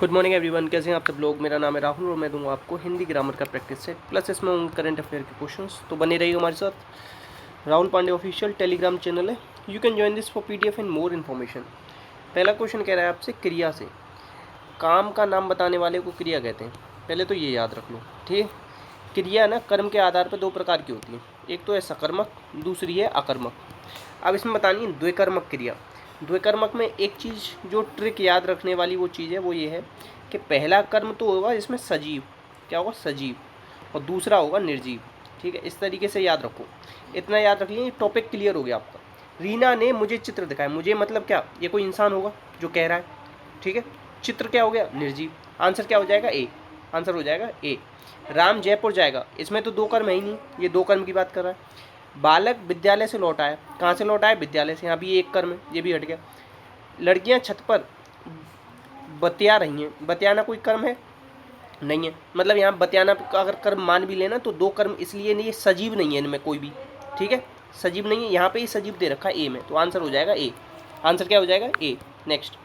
Good morning everyone, कैसे हैं आप सब लोग। मेरा नाम है राहुल और मैं दूंगा आपको हिंदी ग्रामर का प्रैक्टिस सेट प्लस इसमें उन करंट अफेयर के क्वेश्चंस। तो बने रहिए हमारे साथ। Rahul Pandey official Telegram channel है, you can join this for PDF and more information. पहला क्वेश्चन कह रहा है आपसे क्रिया से काम का नाम बताने वाले को क्रिया कहते हैं। पहले तो ये याद रख लो, ठीक है। क्रिया ना कर्म के आधार पर दो प्रकार की होती है, एक तो है सकर्मक, दूसरी है अकर्मक। अब इसमें बतानी है द्विकर्मक क्रिया। द्विकर्मक में एक चीज़ जो ट्रिक याद रखने वाली वो चीज़ है, वो ये है कि पहला कर्म तो होगा इसमें सजीव, क्या होगा सजीव, और दूसरा होगा निर्जीव। ठीक है, इस तरीके से याद रखो, इतना याद रख लीजिए, टॉपिक क्लियर हो गया आपका। रीना ने मुझे चित्र दिखाया, मुझे मतलब क्या, ये कोई इंसान होगा जो कह रहा है, ठीक है। चित्र क्या हो गया, निर्जीव। आंसर क्या हो जाएगा, ए। आंसर हो जाएगा ए। राम जयपुर जाएगा, इसमें तो दो कर्म है ही नहीं, ये दो कर्म की बात कर रहा है। बालक विद्यालय से लौटा है, कहाँ से लौटा है, विद्यालय से, यहाँ भी एक कर्म है, ये भी हट गया। लड़कियां छत पर बतिया रही हैं, बतियाना कोई कर्म है नहीं है, मतलब यहाँ बतियाना का अगर कर्म मान भी लेना तो दो कर्म इसलिए नहीं, ये सजीव नहीं है इनमें कोई भी, ठीक है, सजीव नहीं है। यहाँ पे ये सजीव दे रखा है ए में, तो आंसर हो जाएगा ए। आंसर क्या हो जाएगा, ए। नेक्स्ट,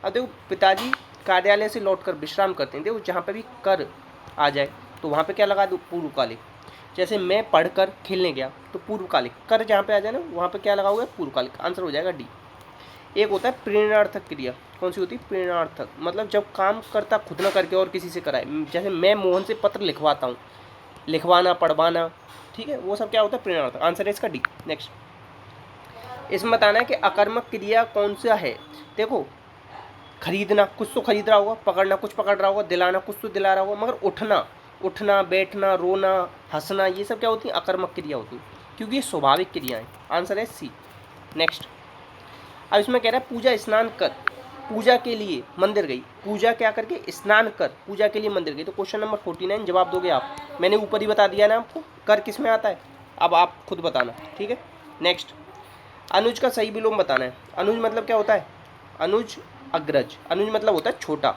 अब देखो पिताजी कार्यालय से लौटकर विश्राम करते हैं, देखो जहाँ पे भी कर आ जाए तो वहाँ पे क्या लगा दो, पूर्वकालिक। जैसे मैं पढ़कर खेलने गया तो पूर्वकालिक, कर जहाँ पे आ जाए ना वहाँ पे क्या लगाओगे, पूर्वकालिक। आंसर हो जाएगा डी। एक होता है प्रेरणार्थक क्रिया, कौन सी होती है, प्रेरणार्थक, मतलब जब काम करता खुद ना करके और किसी से कराए। जैसे मैं मोहन से पत्र लिखवाता हूँ, लिखवाना, पढ़वाना, ठीक है, वो सब क्या होता है, प्रेरणार्थक। आंसर है इसका डी। नेक्स्ट, इसमें बताना है कि अकर्मक क्रिया कौन सा है। देखो खरीदना, कुछ तो खरीद रहा होगा, पकड़ना कुछ पकड़ रहा होगा, दिलाना कुछ तो दिला रहा होगा, मगर उठना, उठना, बैठना, रोना, हंसना, ये सब क्या होती है, अकर्मक क्रिया होती है, क्योंकि ये स्वाभाविक क्रियाएं। आंसर है सी। नेक्स्ट, अब इसमें कह रहा है पूजा स्नान कर, पूजा के लिए मंदिर गई, पूजा क्या करके, स्नान कर, पूजा के लिए मंदिर गई। तो क्वेश्चन नंबर 49 जवाब दोगे आप, मैंने ऊपर ही बता दिया ना आपको कर किस में आता है, अब आप खुद बताना, ठीक है। नेक्स्ट, अनुज का सही विलोम बताना है। अनुज मतलब क्या होता है, अनुज अग्रज, अनुज मतलब होता है छोटा,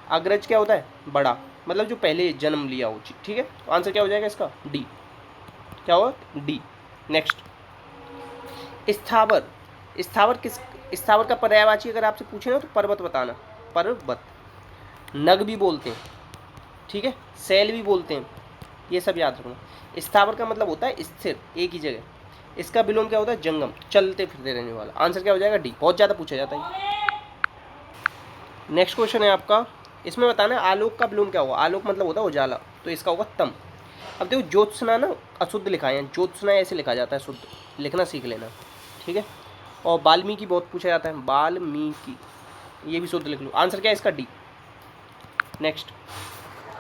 अग्रज क्या होता है, बड़ा, मतलब जो पहले जन्म लिया हो, ठीक है। तो आंसर क्या हो जाएगा इसका, डी। क्या होगा, डी। नेक्स्ट, स्थावर, स्थावर किस, स्थावर का पर्यायवाची अगर आपसे पूछे ना तो पर्वत बताना, पर्वत। नग भी बोलते हैं, ठीक है, सैल भी बोलते हैं, ये सब याद रखना। स्थावर का मतलब होता है स्थिर, एक ही जगह। इसका विलोम क्या होता है, जंगम, चलते फिरते रहने वाला। आंसर क्या हो जाएगा, डी। बहुत ज़्यादा पूछा जाता है। नेक्स्ट क्वेश्चन है आपका, इसमें बताना है आलोक का विलोम क्या होगा। आलोक मतलब होता है उजाला, तो इसका होगा तम। अब देखो ज्योत्सना ना अशुद्ध लिखा है, ज्योत्सना ऐसे लिखा जाता है, शुद्ध लिखना सीख लेना, ठीक है। और वाल्मीकि बहुत पूछा जाता है, वाल्मीकि, ये भी शुद्ध लिख लो। आंसर क्या है इसका, डी। नेक्स्ट,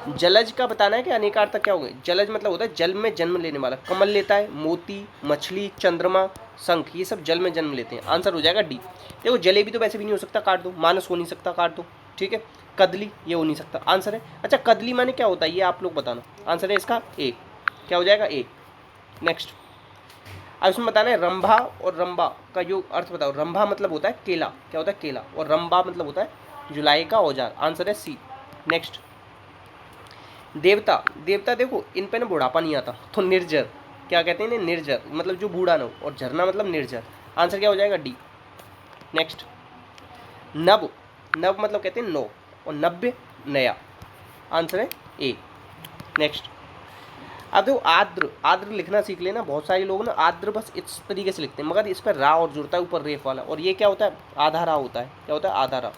जलज का बताना है कि अनेकार्थक क्या हो गए। जलज मतलब होता है जल में जन्म लेने वाला, कमल लेता है, मोती, मछली, चंद्रमा, शंख, ये सब जल में जन्म लेते हैं। आंसर हो जाएगा डी। देखो जलेबी तो वैसे भी नहीं हो सकता, काट दो। मानस हो नहीं सकता, काट दो, ठीक है। कदली, ये हो नहीं सकता, आंसर है। अच्छा कदली माने क्या होता है, ये आप लोग बताना। आंसर है इसका ए। क्या हो जाएगा, ए। नेक्स्ट, अब इसमें बताना है रंभा और रंबा का जो अर्थ बताओ। रंभा मतलब होता है केला, क्या होता है, केला, और रंबा मतलब होता है जुलाई का औजार। आंसर है सी। नेक्स्ट, देवता, देवता देखो इन पे ना बुढ़ापा नहीं आता, तो निर्जर, क्या कहते हैं इन्हें, निर्जर, मतलब जो बूढ़ा ना हो, और झरना मतलब निर्जर। आंसर क्या हो जाएगा, डी। नेक्स्ट, नव, नव मतलब कहते हैं नौ, और नब्बे नया। आंसर है ए। नेक्स्ट, अब देखो आर्द्र, आर्द्र लिखना सीख लेना। बहुत सारे लोग ना आर्द्र बस इस तरीके से लिखते हैं, मगर इस पर रा और जुड़ता है ऊपर रेफ वाला, और ये क्या होता है, आधा रा होता है, क्या होता है, आधा रा।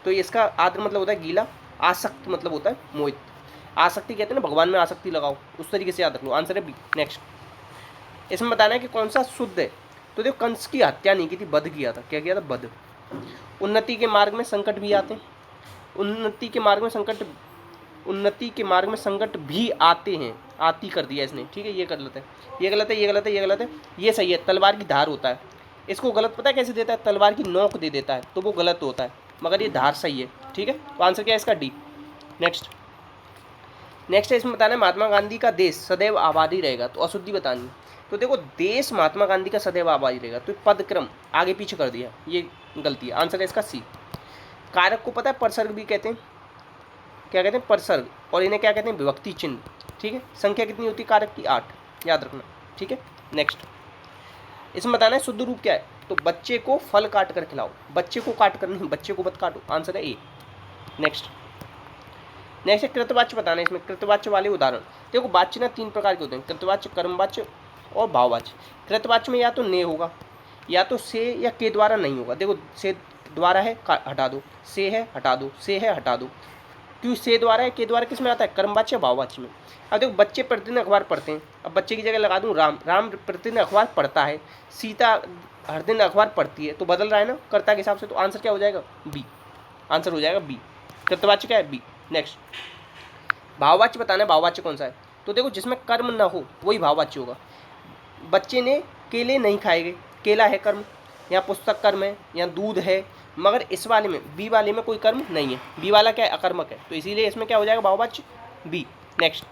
तो इसका आर्द्र मतलब होता है गीला, आसक्त मतलब होता है मोहित। आसक्ति कहते हैं ना, भगवान में आसक्ति लगाओ, उस तरीके से याद रख लो। आंसर है बी। नेक्स्ट, इसमें बताना है कि कौन सा शुद्ध है। तो देखो कंस की हत्या नहीं की थी, वध किया था, क्या किया था, वध। उन्नति के मार्ग में संकट भी आते हैं, उन्नति के मार्ग में संकट, उन्नति के मार्ग में संकट भी आते हैं, आती कर दिया इसने, ठीक है। ये गलत है, ये गलत है, ये गलत है, ये गलत है, ये सही है। तलवार की धार होता है, इसको गलत पता है कैसे देता है, तलवार की नोक दे देता है, तो वो गलत होता है, मगर ये धार सही है, ठीक है। तो आंसर क्या है इसका, डी। नेक्स्ट, नेक्स्ट है इसमें बताना है महात्मा गांधी का देश सदैव आबादी रहेगा, तो अशुद्धि बतानी है। तो देखो देश महात्मा गांधी का सदैव आबादी रहेगा, तो पदक्रम आगे पीछे कर दिया, ये गलती है। आंसर है इसका सी। कारक को पता है परसर्ग भी कहते हैं, क्या कहते हैं, परसर्ग, और इन्हें क्या कहते हैं, विभक्ति चिन्ह, ठीक है। संख्या कितनी होती है कारक की, 8, याद रखना, ठीक है। नेक्स्ट, इसमें बताना है शुद्ध रूप क्या है। तो बच्चे को फल काट कर खिलाओ, बच्चे को काट कर नहीं, बच्चे को मत काटो। आंसर है ए। नेक्स्ट है कृतवाच्य बताना है। इसमें कृतवाच्य वाले उदाहरण देखो। वाच्य ना 3 प्रकार के होते हैं, कृतवाच्य, कर्मवाच्य और भाववाच्य। कृतवाच्य में या तो ने होगा, या तो से या के द्वारा नहीं होगा। देखो से द्वारा है हटा दो, से है हटा दो, से है हटा दो। क्यों से द्वारा है, के द्वारा किस में आता है, कर्मवाच्य भाववाच्य में। अब देखो बच्चे प्रतिदिन अखबार पढ़ते हैं, अब बच्चे की जगह लगा दूं राम, राम प्रतिदिन अखबार पढ़ता है। सीता हर दिन अखबार पढ़ती है, तो बदल रहा है ना कर्ता के हिसाब से, तो आंसर क्या हो जाएगा, बी। आंसर हो जाएगा बी। कृतवाच्य क्या है, बी। नेक्स्ट भाववाच्य बताना है, भाववाच्य कौन सा है। तो देखो जिसमें कर्म ना हो वही भाववाच्य होगा। बच्चे ने केले नहीं खाए गए, केला है कर्म, यहाँ पुस्तक कर्म है, यहाँ दूध है, मगर इस वाले में बी वाले में कोई कर्म नहीं है। बी वाला क्या है, अकर्मक है, तो इसीलिए इसमें क्या हो जाएगा, भाववाच्य बी। नेक्स्ट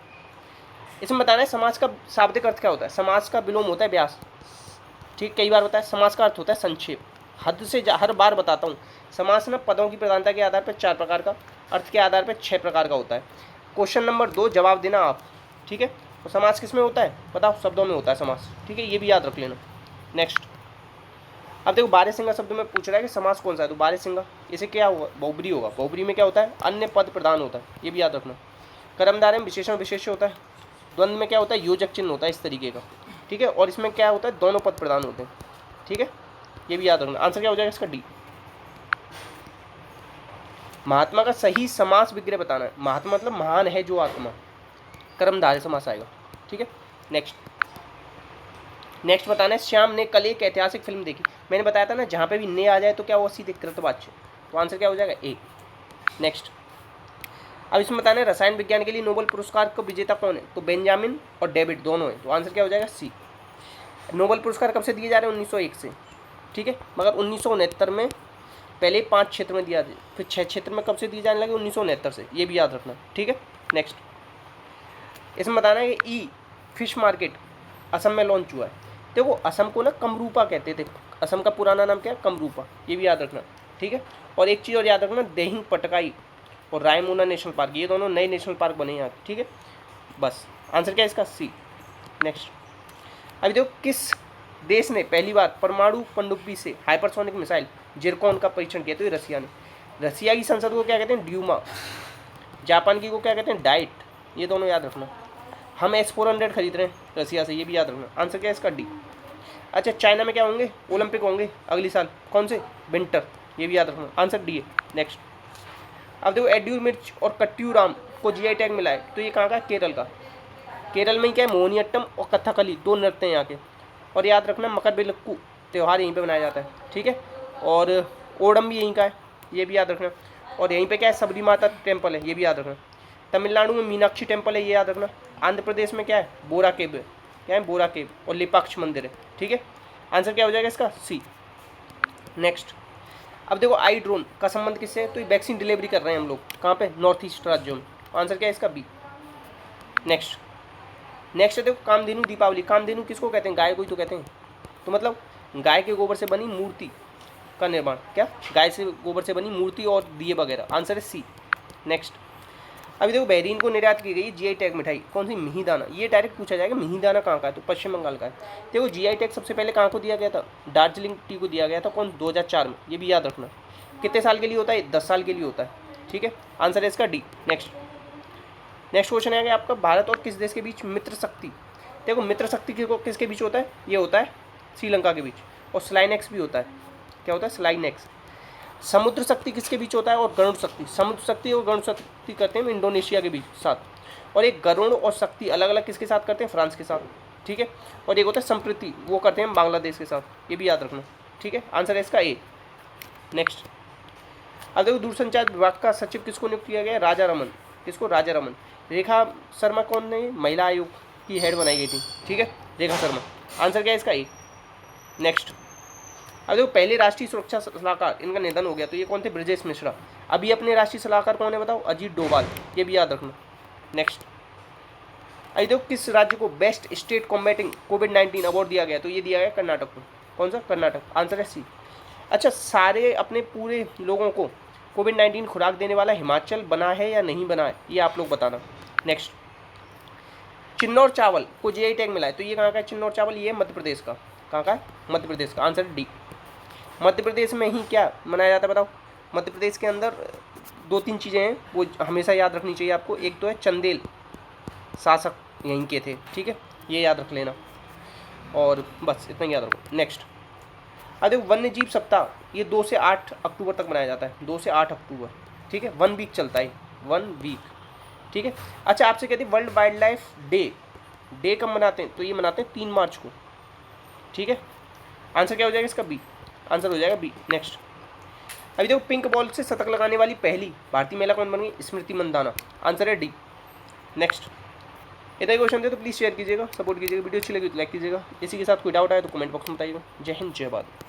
इसमें बताना है समास का शाब्दिक अर्थ क्या होता है। समास का विलोम होता है व्यास, ठीक, कई बार होता है। समास का अर्थ होता है संक्षेप। हद से हर बार बताता हूँ, समास ना पदों की प्रधानता के आधार पर 4 प्रकार का, अर्थ के आधार पर 6 प्रकार का होता है। क्वेश्चन नंबर 2 जवाब देना आप, ठीक है। तो समास किस में होता है, बताओ, शब्दों में होता है समास, ठीक है, ये भी याद रख लेना। नेक्स्ट अब देखो बारहसिंगा शब्द में पूछ रहा है कि समास कौन सा है, तो बारहसिंगा इसे क्या होगा, बहुब्री होगा। बहुब्री में क्या होता है, अन्य पद प्रधान होता है, ये भी याद रखना। कर्मधारय में विशेषण विशेष्य होता है। द्वंद्व में क्या होता है, योजक चिन्ह होता है इस तरीके का, ठीक है। और इसमें क्या होता है, दोनों पद प्रधान होते हैं, ठीक है, ये भी याद रखना। आंसर क्या हो जाएगा इसका, डी। महात्मा का सही समास विग्रह बताना है। महात्मा मतलब महान है जो आत्मा, कर्मधारय समास आएगा, ठीक है। नेक्स्ट बताना है, श्याम ने कल एक ऐतिहासिक फिल्म देखी। मैंने बताया था ना, जहाँ पे भी ने आ जाए तो क्या हुआ, सीधे कृतवाच्य, तो आंसर क्या हो जाएगा, ए। नेक्स्ट अब इसमें बताना है, रसायन विज्ञान के लिए नोबेल पुरस्कार का विजेता कौन है, तो बेंजामिन और डेविड दोनों हैं, तो आंसर क्या हो जाएगा, सी। नोबेल पुरस्कार कब से दिए जा रहे हैं, 1901 से, ठीक है, मगर 1969 में पहले 5 क्षेत्र में दिया, फिर 6 क्षेत्र में कब से दिए जाने लगे, 1969 से, ये भी याद रखना, ठीक है। नेक्स्ट इसमें बताना है कि ई फिश मार्केट असम में लॉन्च हुआ है। देखो असम को ना कमरूपा कहते थे, असम का पुराना नाम क्या है, कमरूपा, ये भी याद रखना, ठीक है। और एक चीज़ और याद रखना, देहिंग पटकाई और रायमोना नेशनल पार्क, ये दोनों नए नेशनल पार्क बने यहाँ, ठीक है। बस आंसर क्या है इसका, सी। नेक्स्ट अभी देखो, किस देश ने पहली बार परमाणु पनडुब्बी से हाइपरसोनिक मिसाइल जिरकॉन का परीक्षण किया, तो ये रसिया ने। रसिया की संसद को क्या कहते हैं, ड्यूमा। जापान की को क्या कहते हैं, डाइट, ये दोनों याद रखना। हम S-400 खरीद रहे हैं रसिया से, ये भी याद रखना। आंसर क्या है इसका, डी। अच्छा चाइना में क्या होंगे, ओलंपिक होंगे अगली साल, कौन से, विंटर, ये भी याद रखना। आंसर डी है। नेक्स्ट अब देखो, एड्यूर मिर्च और कट्यूराम को GI टैग मिला है, तो ये कहाँ का, केरल का। केरल में क्या है, मोहिनीअट्टम और कथकली 2 नृत्य हैं यहाँ के। और याद रखना, मकरविलक्कू त्यौहार यहीं पे मनाया जाता है, ठीक है। और ओणम भी यहीं का है, ये भी याद रखना। और यहीं पे क्या है, सबरी माता टेम्पल है, ये भी याद रखना। तमिलनाडु में मीनाक्षी टेम्पल है, ये याद रखना। आंध्र प्रदेश में क्या है, बोरा केव है, क्या है, बोरा केव, और लेपाक्ष मंदिर है, ठीक है। आंसर क्या हो जाएगा इसका, सी। नेक्स्ट अब देखो, आई ड्रोन का संबंध किससे है, तो ये वैक्सीन डिलीवरी कर रहे हैं हम लोग, कहाँ पे, नॉर्थ ईस्ट राज्यों में। आंसर क्या है इसका, बी। नेक्स्ट है देखो, कामधेनु दीपावली। कामधेनु किसको कहते हैं, गाय को ही तो कहते हैं। तो मतलब गाय के गोबर से बनी मूर्ति का निर्माण, क्या, गाय से गोबर से बनी मूर्ति और दिए वगैरह। आंसर है सी। नेक्स्ट अभी देखो, बहरीन को निर्यात की गई GI टैग मिठाई कौन सी, मिहिदाना। ये डायरेक्ट पूछा जाएगा, मिहिदाना कहाँ का है, तो पश्चिम बंगाल का है। देखो GI टैग सबसे पहले कहाँ को दिया गया था, दार्जिलिंग टी को दिया गया था, कौन, 2004 में, ये भी याद रखना। कितने साल के लिए होता है, 10 साल के लिए होता है, ठीक है। आंसर है इसका डी। नेक्स्ट क्वेश्चन है आपका, भारत और किस देश के बीच मित्र शक्ति। देखो मित्र शक्ति किसके बीच होता है, ये होता है श्रीलंका के बीच। और स्लाइनेक्स भी होता है, क्या होता है, स्लाइनेक्स। समुद्र शक्ति किसके बीच होता है, और गरुड़ शक्ति। समुद्र शक्ति और गरुड़ शक्ति करते हैं इंडोनेशिया के बीच साथ। और एक गरुड़ और शक्ति अलग अलग किसके साथ करते हैं, फ्रांस के साथ, ठीक है। और एक होता है संप्रीति, वो करते हैं बांग्लादेश के साथ, ये भी याद रखना, ठीक है। आंसर है इसका ए। नेक्स्ट अब देखो, दूरसंचार विभाग का सचिव किसको नियुक्त किया गया, राजा रमन। किसको, राजा रमन। रेखा शर्मा कौन ने, महिला आयोग की हेड बनाई गई थी, ठीक है, रेखा शर्मा। आंसर क्या है इसका ए। नेक्स्ट अब देखो, पहले राष्ट्रीय सुरक्षा सलाहकार, इनका निधन हो गया, तो ये कौन थे, ब्रजेश मिश्रा। अभी अपने राष्ट्रीय सलाहकार कौन है बताओ, अजीत डोभाल, ये भी याद रखना। नेक्स्ट अभी देखो, किस राज्य को बेस्ट स्टेट कॉम्बैटिंग कोविड-19 अवार्ड दिया गया, तो ये दिया गया कर्नाटक को। कौन सा, कर्नाटक। आंसर है सी। अच्छा, सारे अपने पूरे लोगों को कोविड-19 खुराक देने वाला हिमाचल बना है या नहीं बना है, ये आप लोग बताना। नेक्स्ट चिन्नौर चावल को GI टैग मिला है, तो ये कहाँ का है, चिन्नौर चावल, ये मध्य प्रदेश का। कहाँ का है, मध्य प्रदेश का। Answer D. मध्य प्रदेश में ही क्या मनाया जाता है बताओ, मध्य प्रदेश के अंदर दो तीन चीज़ें हैं वो हमेशा याद रखनी चाहिए आपको। एक तो है चंदेल शासक यहीं के थे, ठीक है, ये याद रख लेना, और बस इतना याद रखो। नेक्स्ट, अब देखो वन्य जीव सप्ताह ये 2 से 8 अक्टूबर तक मनाया जाता है, 2 से 8 अक्टूबर, ठीक है, 1 वीक चलता है, 1 वीक, ठीक है। अच्छा आपसे कहते हैं वर्ल्ड वाइल्ड लाइफ डे कब मनाते हैं, तो ये मनाते हैं 3 मार्च को, ठीक है। आंसर क्या हो जाएगा इसका, बी, आंसर हो जाएगा बी। नेक्स्ट, अभी देखो पिंक बॉल से शतक लगाने वाली पहली भारतीय महिला कौन बन गई, स्मृति मंदाना, आंसर है डी। नेक्स्ट, इतना क्वेश्चन थे तो प्लीज़ शेयर कीजिएगा, सपोर्ट कीजिएगा, वीडियो अच्छी लगी तो लाइक कीजिएगा, इसी के साथ कोई डाउट आए तो कमेंट बॉक्स में बताइएगा। जय हिंद, जय भारत।